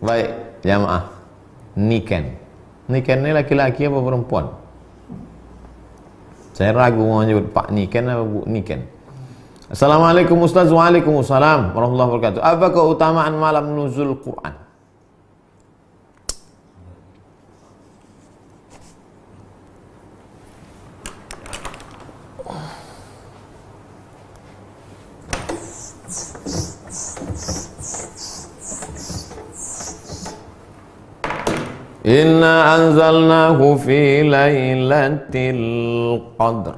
Baik, jamaah. Niken. Niken ini laki-laki apa perempuan? Saya ragu mau nyebut Pak Niken atau Bu Niken. Assalamualaikum Ustaz. Waalaikumsalam warahmatullahi wabarakatuh. Apa keutamaan malam nuzul Quran? Inna anzalnahu fi lailatul qadr.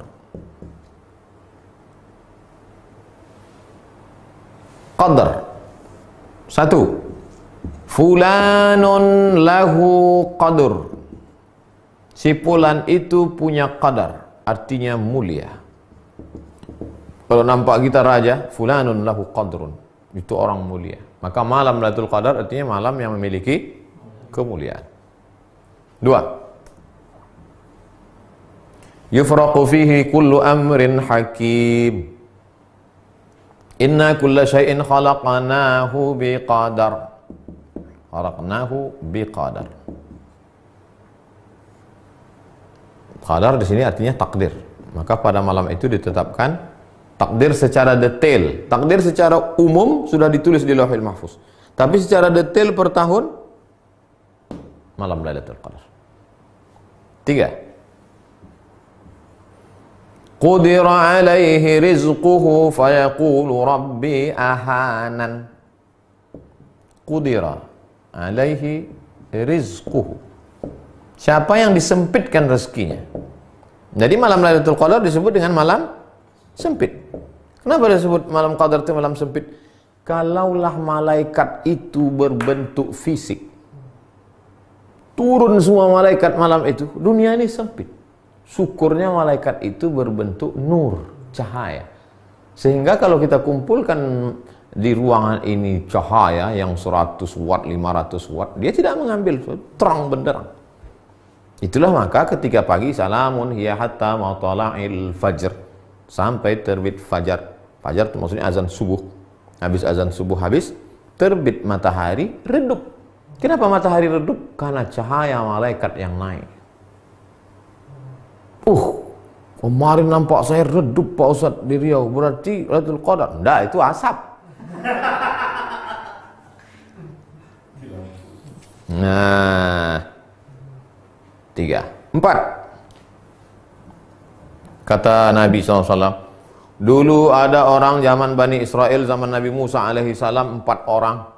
Qadr. Satu. Fulanun lahu qadr. Si fulan itu punya qadar, artinya mulia. Kalau nampak kita raja, fulanun lahu qadrun, itu orang mulia. Maka malam Lailatul Qadar artinya malam yang memiliki kemuliaan. Dua. Yufraqu fihi kullu amrin hakim. Inna kulla syai'in khalaqnahu biqadar. Khalaqnahu biqadar. Qadar di sini artinya takdir. Maka pada malam itu ditetapkan takdir secara detail. Takdir secara umum sudah ditulis di Lauhul Mahfuz. Tapi secara detail per tahun malam Lailatul Qadar. 3. Qudira alaihi rizquhu fayaqulu rabbi ahanan. Qudira alaihi rizquhu. Siapa yang disempitkan rezekinya? Jadi malam Lailatul Qadar disebut dengan malam sempit. Kenapa disebut malam Qadar itu malam sempit? Kalaulah malaikat itu berbentuk fisik, turun semua malaikat malam itu, dunia ini sempit. Syukurnya malaikat itu berbentuk nur, cahaya. Sehingga kalau kita kumpulkan di ruangan ini cahaya yang 100 watt, 500 watt, dia tidak mengambil, terang benderang. Itulah maka ketika pagi, salamun hiya hatta matla'il fajr, sampai terbit fajar. Fajar itu maksudnya azan subuh. Habis azan subuh habis, terbit matahari, redup. Kenapa matahari redup? Karena cahaya malaikat yang naik. Kemarin nampak saya redup Pak Ustaz di Riau, berarti Lailatul Qadar. Enggak, itu asap. Nah, 3. 4. Kata Nabi SAW, dulu ada orang zaman Bani Israel, zaman Nabi Musa alaihissalam, 4 orang.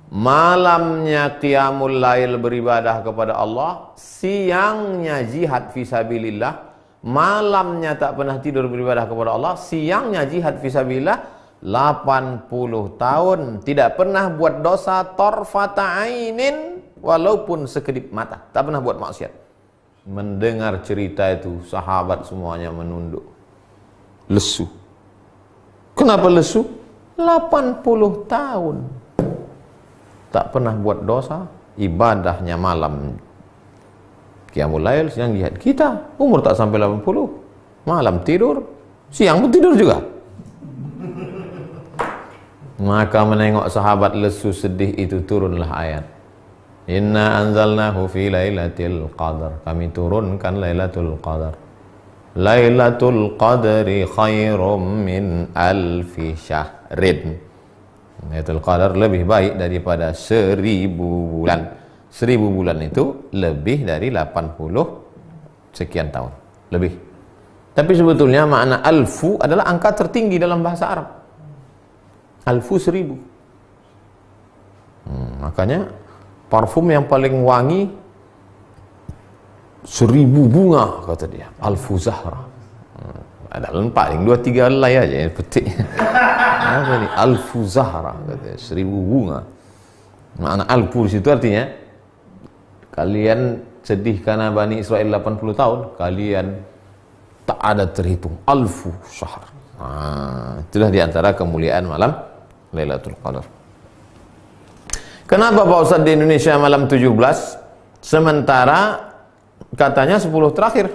Malamnya qiyamul lail beribadah kepada Allah, siangnya jihad fisabilillah. Malamnya tak pernah tidur beribadah kepada Allah, siangnya jihad fisabilillah. 80 tahun tidak pernah buat dosa tarfata ainin, walaupun sekedip mata, tak pernah buat maksiat. Mendengar cerita itu, sahabat semuanya menunduk, lesu. Kenapa lesu? 80 tahun tak pernah buat dosa, ibadahnya malam qiyamul lail, siang jihad. Kita umur tak sampai 80, malam tidur, siang pun tidur juga. Maka menengok sahabat lesu sedih itu, turunlah ayat, Inna anzalnahu fi lailatul qadar. Kami turunkan Lailatul Qadar. Lailatul Qadri khairum min alfi syahrin. Lailatul Qadar lebih baik daripada 1000 bulan. 1000 bulan itu lebih dari 80 sekian tahun. Lebih. Tapi sebetulnya makna alfu adalah angka tertinggi dalam bahasa Arab. Alfu 1000. Makanya parfum yang paling wangi 1000 bunga, kata dia, alfu zahra. Ada paling 2-3 helai aja yang petik. Apa ini? Alfu zahra, katanya, 1000 bunga. Makna alfu di situ artinya kalian sedih karena Bani Israel 80 tahun, kalian tak ada terhitung, alfu syahr. Itulah diantara kemuliaan malam Lailatul Qadar. Kenapa Pak Ustadz di Indonesia malam 17 sementara katanya 10 terakhir?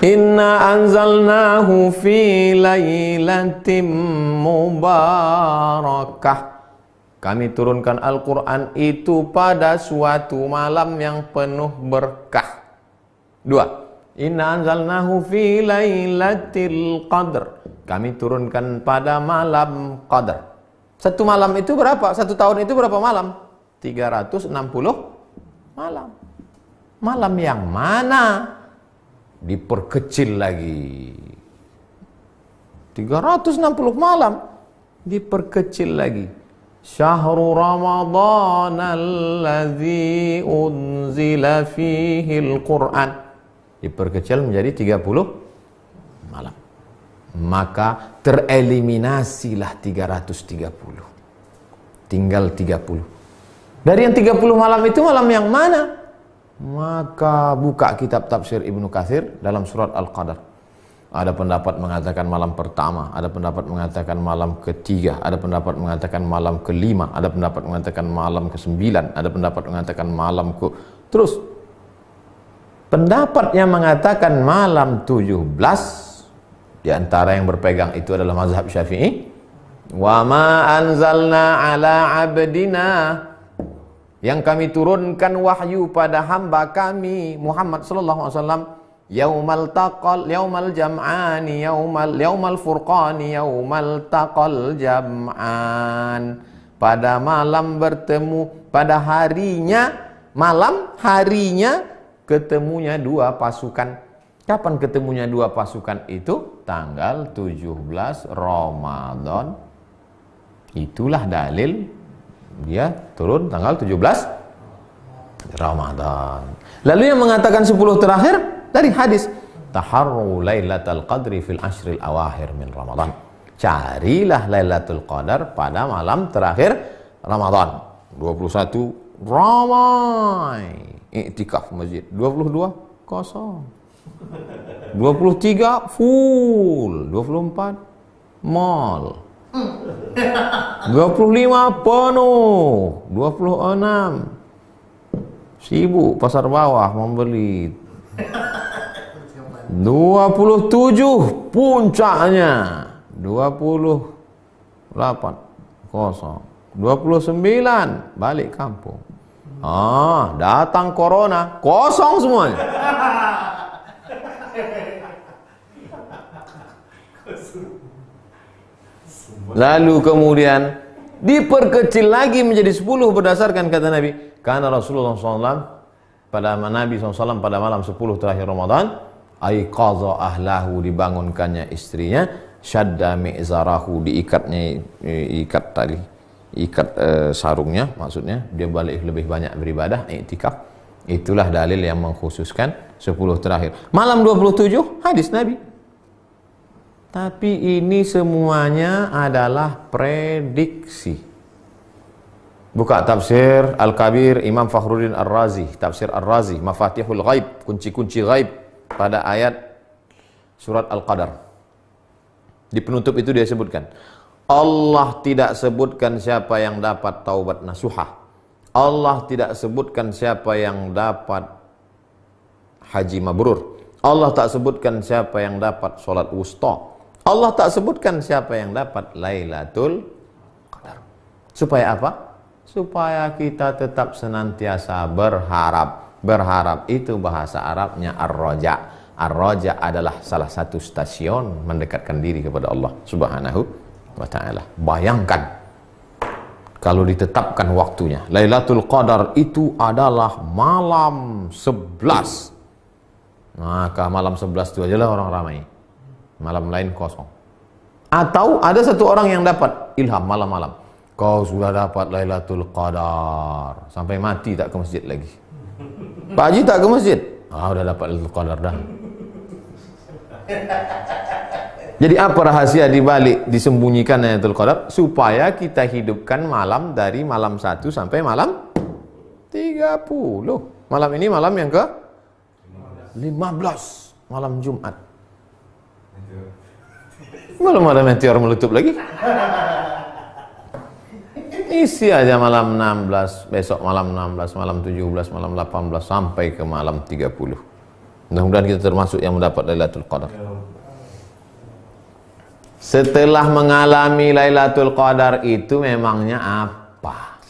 Inna anzalnahu fi lailatin mubarakah. Kami turunkan Al-Quran itu pada suatu malam yang penuh berkah. 2. Inna anzalnahu fi lailatul qadr. Kami turunkan pada malam qadar. Satu malam itu berapa? Satu tahun itu berapa malam? 360 malam. Malam yang mana? Diperkecil lagi. 360 malam diperkecil lagi. Syahrul Ramadhan alladzi unzila fihi al-Quran. Diperkecil menjadi 30 malam. Maka tereliminasilah 330. Tinggal 30. Dari yang 30 malam itu malam yang mana? Maka buka kitab tafsir Ibnu Katsir dalam surat Al-Qadar. Ada pendapat mengatakan malam pertama, ada pendapat mengatakan malam ketiga, ada pendapat mengatakan malam kelima, ada pendapat mengatakan malam ke-9, ada pendapat mengatakan malam ke... Terus pendapat yang mengatakan malam 17 di antara yang berpegang itu adalah mazhab Syafi'i. Wa ma anzalna ala abdina, yang kami turunkan wahyu pada hamba kami Muhammad sallallahu alaihi wasallam, yaumal jam'ani yaumal furqani yaumal taqal jam'an, pada malam bertemu, pada harinya ketemunya dua pasukan. Kapan ketemunya dua pasukan itu? Tanggal 17 Ramadan. Itulah dalil dia turun tanggal 17 Ramadan. Lalu yang mengatakan 10 terakhir dari hadis, taharru lailatul qadri fil ashril awakhir min Ramadan. Carilah Lailatul Qadar pada malam terakhir Ramadan. 21 ramai iktikaf masjid, 22 kosong, 23 full, 24 mall, 25 penuh, 26 sibuk pasar bawah membeli, 27 puncaknya, 28 kosong, 29 balik kampung. Datang corona, kosong semuanya. Lalu kemudian diperkecil lagi menjadi 10 berdasarkan kata Nabi. Karena Rasulullah SAW pada Nabi SAW pada malam 10 terakhir Ramadan, aiqadha ahlahu, dibangunkannya istrinya, syadda mi'zarahu, ikat sarungnya, maksudnya dia balik lebih banyak beribadah, iktikaf. Itulah dalil yang mengkhususkan 10 terakhir. Malam 27 hadis Nabi. Tapi ini semuanya adalah prediksi. Buka tafsir Al-Kabir Imam Fakhruddin Ar-Razi, tafsir Ar-Razi, Mafatihul Ghaib, kunci-kunci ghaib, pada ayat surat Al-Qadar. Di penutup itu dia sebutkan, Allah tidak sebutkan siapa yang dapat taubat nasuhah. Allah tidak sebutkan siapa yang dapat haji mabrur. Allah tak sebutkan siapa yang dapat sholat wusta. Allah tak sebutkan siapa yang dapat Lailatul Qadar. Supaya apa? Supaya kita tetap senantiasa berharap. Berharap itu bahasa Arabnya ar-raja. Ar-raja adalah salah satu stasiun mendekatkan diri kepada Allah Subhanahu wa ta'ala. Bayangkan kalau ditetapkan waktunya. Lailatul Qadar itu adalah malam 11. Maka malam 11 itu ajalah orang ramai. Malam lain kosong. Atau ada satu orang yang dapat ilham malam-malam. Kau sudah dapat Lailatul Qadar. Sampai mati tak ke masjid lagi. Pak Haji tak ke masjid. Udah dapat Lailatul Qadar dah. Jadi apa rahasia dibalik disembunyikan Lailatul Qadar? Supaya kita hidupkan malam dari malam 1 sampai malam 30. Malam ini malam yang ke 15. Malam Jumat. Belum ada meteor meletup lagi. Isi aja malam 16, besok malam 16, malam 17, malam 18 sampai ke malam 30. Mudah-mudahan kita termasuk yang mendapat Lailatul Qadar. Setelah mengalami Lailatul Qadar itu memangnya apa?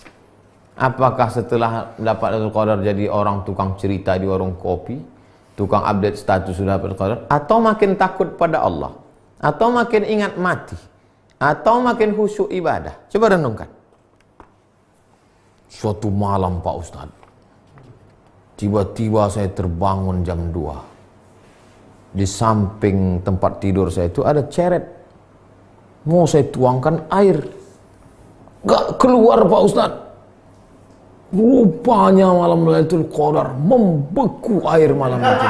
Apakah setelah mendapat Lailatul Qadar jadi orang tukang cerita di warung kopi, tukang update status sudah dapat Qadar, atau makin takut pada Allah, atau makin ingat mati, atau makin khusyuk ibadah? Coba renungkan. Suatu malam Pak Ustadz, tiba-tiba saya terbangun jam 2. Di samping tempat tidur saya itu ada ceret. Mau saya tuangkan air, gak keluar Pak Ustadz. Rupanya malam Lailatul Qadar membeku air malam itu.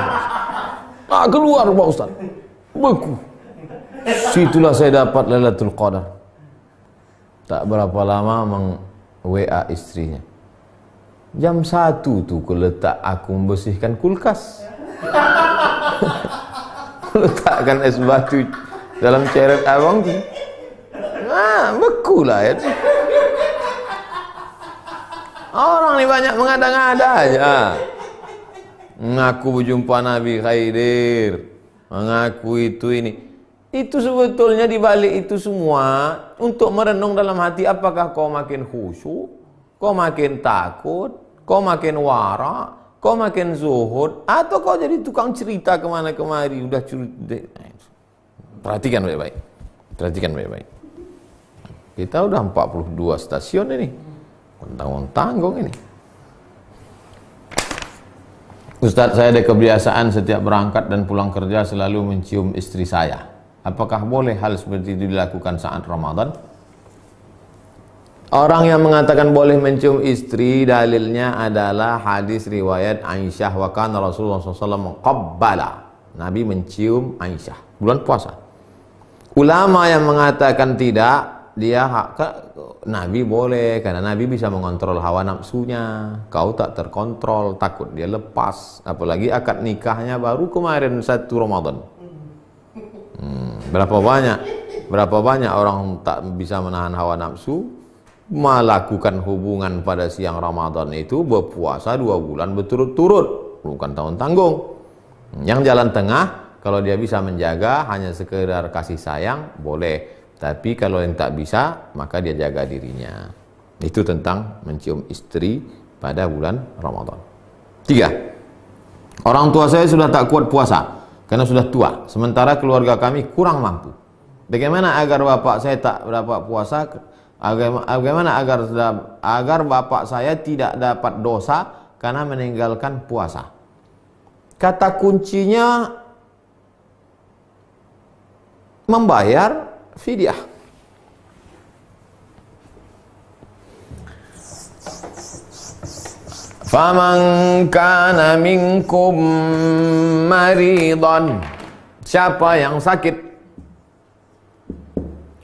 Gak keluar Pak Ustadz, beku. Situlah saya dapat Lailatul Qadar. Tak berapa lama WA istrinya. Jam 1 tuh kuletak aku membersihkan kulkas. Letakkan es batu dalam ceret abang tu. Beku lah ya. Orang ni banyak mengada-ngada aja. Mengaku berjumpa Nabi Khaidir, mengaku itu ini. Itu sebetulnya dibalik itu semua untuk merenung dalam hati, apakah kau makin khusyuk, kau makin takut, kau makin wara, kau makin zuhud, atau kau jadi tukang cerita kemana kemari. Udah perhatikan baik-baik. Perhatikan baik-baik. Kita udah 42 stasiun ini. Tanggung-tanggung ini. Ustadz, saya ada kebiasaan setiap berangkat dan pulang kerja selalu mencium istri saya. Apakah boleh hal seperti itu dilakukan saat Ramadan? Orang yang mengatakan boleh mencium istri, dalilnya adalah hadis riwayat Aisyah, wa kana Rasulullah SAW qabbala. Nabi mencium Aisyah bulan puasa. Ulama yang mengatakan tidak, Nabi boleh, karena Nabi bisa mengontrol hawa nafsunya. Kau tak terkontrol, takut dia lepas. Apalagi akad nikahnya baru kemarin 1 Ramadan. Berapa banyak orang tak bisa menahan hawa nafsu, melakukan hubungan pada siang Ramadan itu, berpuasa 2 bulan berturut-turut, bukan tahun tanggung. Yang jalan tengah, kalau dia bisa menjaga hanya sekedar kasih sayang, boleh. Tapi kalau yang tak bisa, maka dia jaga dirinya. Itu tentang mencium istri pada bulan Ramadan. 3. Orang tua saya sudah tak kuat puasa karena sudah tua, sementara keluarga kami kurang mampu. Bagaimana agar bapak saya tak dapat puasa? Bagaimana agar bapak saya tidak dapat dosa karena meninggalkan puasa? Kata kuncinya membayar fidyah. Faman kana minkum maridan, siapa yang sakit,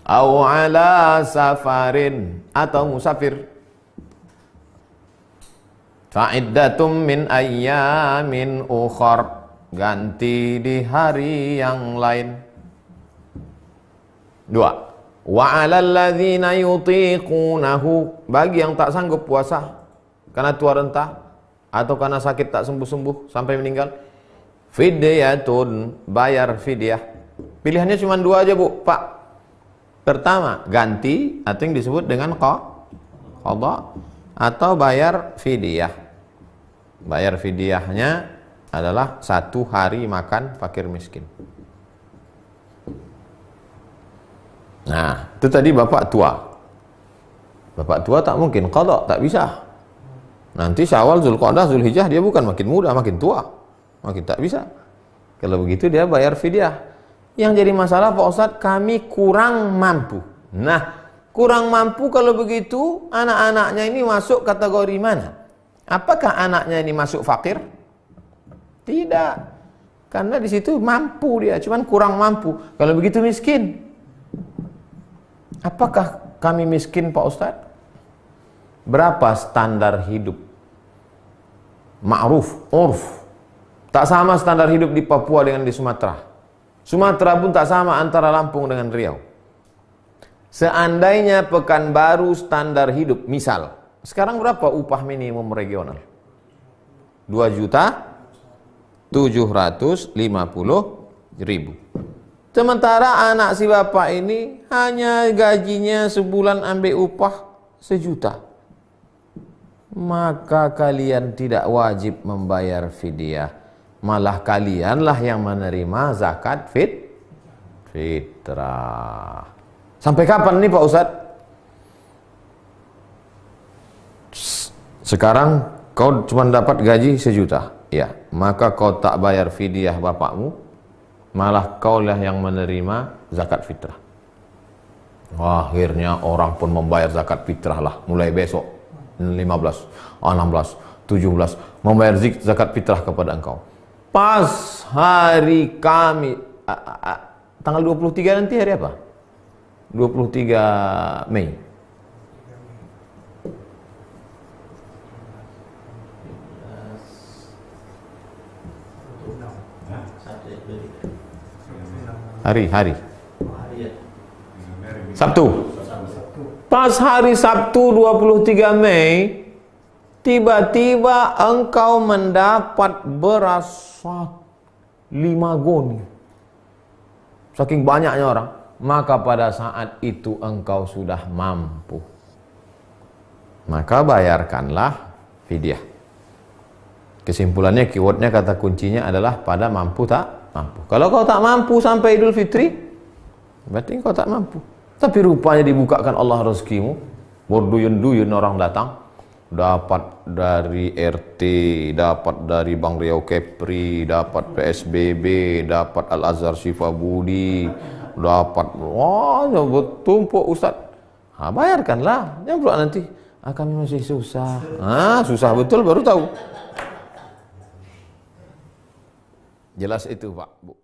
au ala safarin, atau musafir, fa'iddatum min ayyamin ukhar, ganti di hari yang lain. 2. Wa 'alal ladzina yutiqunahu, bagi yang tak sanggup puasa karena tua renta atau karena sakit tak sembuh-sembuh sampai meninggal, fidyatun, bayar fidyah. Pilihannya cuma 2 aja Bu, Pak. Pertama, ganti atau yang disebut dengan qadha, atau bayar fidyah. Bayar fidyahnya adalah 1 hari makan fakir miskin. Nah, itu tadi bapak tua. Bapak tua tak mungkin qadha, tak bisa. Nanti Syawal, Zulqa'dah, Zulhijjah dia bukan makin muda, makin tua. Makin tak bisa. Kalau begitu dia bayar fidyah. Yang jadi masalah Pak Ustadz, kami kurang mampu. Nah, kurang mampu kalau begitu, anak-anaknya ini masuk kategori mana? Apakah anaknya ini masuk fakir? Tidak. Karena di situ mampu dia, cuman kurang mampu. Kalau begitu miskin. Apakah kami miskin Pak Ustadz? Berapa standar hidup ma'ruf, urf? Tak sama standar hidup di Papua dengan di Sumatera. Sumatera pun tak sama antara Lampung dengan Riau. Seandainya Pekanbaru standar hidup, misal, sekarang berapa upah minimum regional? 2 juta 750.000. Sementara anak si bapak ini hanya gajinya sebulan ambil upah 1 juta. Maka kalian tidak wajib membayar fidyah. Malah kalianlah yang menerima zakat fitrah. Sampai kapan nih Pak Ustadz? Sekarang kau cuma dapat gaji 1 juta. Ya, maka kau tak bayar fidyah bapakmu, malah kaulah yang menerima zakat fitrah. Wah, akhirnya orang pun membayar zakat fitrah lah. Mulai besok 15, 16, 17 membayar zakat fitrah kepada engkau. Pas hari Kamis, tanggal 23 nanti hari apa? 23 Mei. Hari Sabtu. Pas hari Sabtu 23 Mei, tiba-tiba engkau mendapat beras 5 goni. Saking banyaknya orang, maka pada saat itu engkau sudah mampu. Maka bayarkanlah fidyah. Kesimpulannya, keywordnya, kata kuncinya adalah pada mampu tak mampu. Kalau kau tak mampu sampai Idul Fitri, berarti kau tak mampu. Tapi rupanya dibukakan Allah rezekimu, berduyun-duyun orang datang, dapat dari RT, dapat dari Bank Riau Kepri, dapat PSBB, dapat Al-Azhar Syifa Budi, dapat, wah, bertumpuk Ustaz. Bayarkanlah, jangan pula nanti, kami masih susah. Susah betul baru tahu. Jelas itu Pak, Bu.